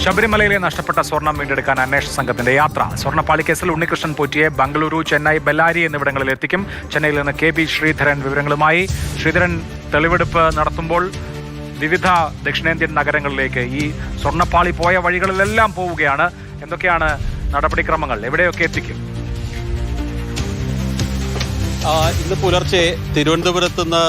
ശബരിമലയിലെ നഷ്ടപ്പെട്ട സ്വർണം വീണ്ടെടുക്കാൻ അന്വേഷണ സംഘത്തിന്റെ യാത്ര. സ്വർണ്ണപ്പാളി കേസിൽ ഉണ്ണികൃഷ്ണൻ പോറ്റിയെ ബംഗളൂരു, ചെന്നൈ, ബെല്ലാരി എന്നിവിടങ്ങളിൽ എത്തിക്കും. ചെന്നൈയിൽ നിന്ന് കെ ബി ശ്രീധരൻ വിവരങ്ങളുമായി. ശ്രീധരൻ, തെളിവെടുപ്പ് നടത്തുമ്പോൾ വിവിധ ദക്ഷിണേന്ത്യൻ നഗരങ്ങളിലേക്ക് ഈ സ്വർണ്ണപ്പാളി പോയ വഴികളിലെല്ലാം പോവുകയാണ്. എന്തൊക്കെയാണ് നടപടിക്രമങ്ങൾ? എവിടെയൊക്കെ എത്തിക്കും? ഇന്ന് പുലർച്ചെ തിരുവനന്തപുരത്ത് നിന്ന്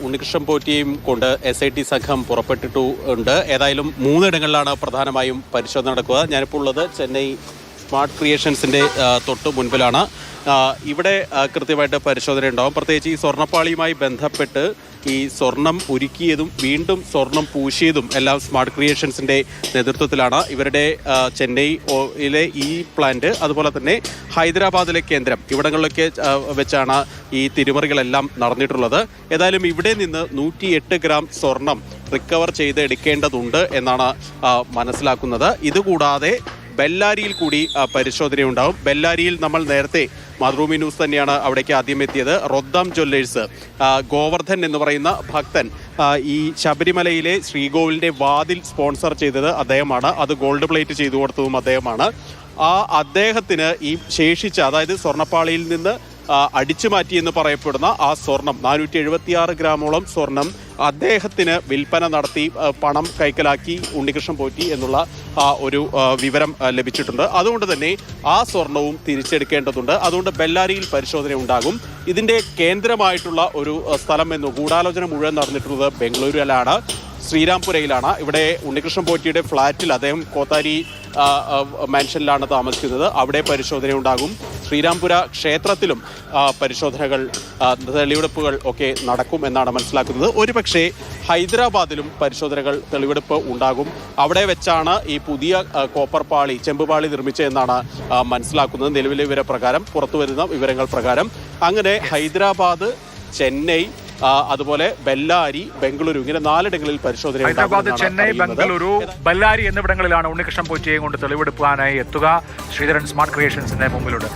ഉണ്ണികൃഷ്ണൻ പോറ്റിയും കൊണ്ട് SIT സംഘം പുറപ്പെട്ടിട്ടുണ്ട്. ഏതായാലും 3 ഇടങ്ങളിലാണ് പ്രധാനമായും പരിശോധന നടക്കുക. ഞാനിപ്പോൾ ഉള്ളത് ചെന്നൈ സ്മാർട്ട് ക്രിയേഷൻസിൻ്റെ തൊട്ട് മുൻപിലാണ്. ഇവിടെ കൃത്യമായിട്ട് പരിശോധന ഉണ്ടാവും. പ്രത്യേകിച്ച് ഈ സ്വർണ്ണപ്പാളിയുമായി ബന്ധപ്പെട്ട് ഈ സ്വർണം ഉരുക്കിയതും വീണ്ടും സ്വർണം പൂശിയതും എല്ലാം സ്മാർട്ട് ക്രിയേഷൻസിൻ്റെ നേതൃത്വത്തിലാണ്. ഇവരുടെ ചെന്നൈയിലെ ഈ പ്ലാന്റ്, അതുപോലെ തന്നെ ഹൈദരാബാദിലെ കേന്ദ്രം, ഇവിടങ്ങളിലൊക്കെ വെച്ചാണ് ഈ തിരിമറികളെല്ലാം നടന്നിട്ടുള്ളത്. ഏതായാലും ഇവിടെ നിന്ന് 108 ഗ്രാം സ്വർണം റിക്കവർ ചെയ്ത് എടുക്കേണ്ടതുണ്ട് എന്നാണ് മനസ്സിലാക്കുന്നത്. ഇതുകൂടാതെ ബെല്ലാരിയിൽ കൂടി പരിശോധനയുണ്ടാവും. ബെല്ലാരിയിൽ നമ്മൾ നേരത്തെ മാതൃഭൂമി ന്യൂസ് തന്നെയാണ് അവിടേക്ക് ആദ്യം എത്തിയത്. റൊദ്ദാം ജ്വല്ലേഴ്സ്, ഗോവർദ്ധൻ എന്ന് പറയുന്ന ഭക്തൻ ഈ ശബരിമലയിലെ ശ്രീകോവിലിൻ്റെ വാതിൽ സ്പോൺസർ ചെയ്തത് അദ്ദേഹമാണ്. അത് ഗോൾഡ് പ്ലേറ്റ് ചെയ്തു കൊടുത്തതും അദ്ദേഹമാണ്. അദ്ദേഹത്തിന് ഈ ശേഷിച്ച, അതായത് സ്വർണ്ണപ്പാളിയിൽ നിന്ന് അടിച്ചു മാറ്റി എന്ന് പറയപ്പെടുന്ന ആ സ്വർണം 476 ഗ്രാമോളം സ്വർണം അദ്ദേഹത്തിന് വിൽപ്പന നടത്തി പണം കൈക്കലാക്കി ഉണ്ണികൃഷ്ണൻ പോറ്റി എന്നുള്ള ഒരു വിവരം ലഭിച്ചിട്ടുണ്ട്. അതുകൊണ്ട് തന്നെ ആ സ്വർണവും തിരിച്ചെടുക്കേണ്ടതുണ്ട്. അതുകൊണ്ട് ബെല്ലാരിയിൽ പരിശോധന ഉണ്ടാകും. ഇതിൻ്റെ കേന്ദ്രമായിട്ടുള്ള ഒരു സ്ഥലം എന്ന് ഗൂഢാലോചന മുഴുവൻ നടന്നിട്ടുള്ളത് ബംഗളൂരുവിലാണ്, ശ്രീരാംപുരയിലാണ്. ഇവിടെ ഉണ്ണികൃഷ്ണൻ പോറ്റിയുടെ ഫ്ളാറ്റിൽ, അദ്ദേഹം കോത്താരി മാൻഷനിലാണ് താമസിക്കുന്നത്, അവിടെ പരിശോധന ഉണ്ടാകും. ശ്രീരാംപുര ക്ഷേത്രത്തിലും പരിശോധനകൾ, തെളിവെടുപ്പുകൾ ഒക്കെ നടക്കും എന്നാണ് മനസ്സിലാക്കുന്നത്. ഒരുപക്ഷെ ഹൈദരാബാദിലും പരിശോധനകൾ, തെളിവെടുപ്പ് ഉണ്ടാകും. അവിടെ വെച്ചാണ് ഈ പുതിയ കോപ്പർ പാളി, ചെമ്പുപാളി നിർമ്മിച്ചതെന്നാണ് മനസ്സിലാക്കുന്നത്. നിലവിലെ വിവരപ്രകാരം, പുറത്തുവരുന്ന വിവരങ്ങൾ പ്രകാരം. അങ്ങനെ ഹൈദരാബാദ്, ചെന്നൈ, അതുപോലെ ബെല്ലാരി, ബംഗളൂരു, ഇങ്ങനെ 4 ഇടങ്ങളിൽ പരിശോധന. ഹൈദരാബാദ്, ചെന്നൈ, ബംഗളൂരു, ബെല്ലാരി എന്നിവിടങ്ങളിലാണ് ഉണ്ണികൃഷ്ണൻ പോറ്റിയെ കൊണ്ട് തെളിവെടുക്കാനായി എത്തുക. ശ്രീധരൻ സ്മാർട്ട് ക്രിയേഷൻസിന്റെ മുമ്പിലുണ്ട്.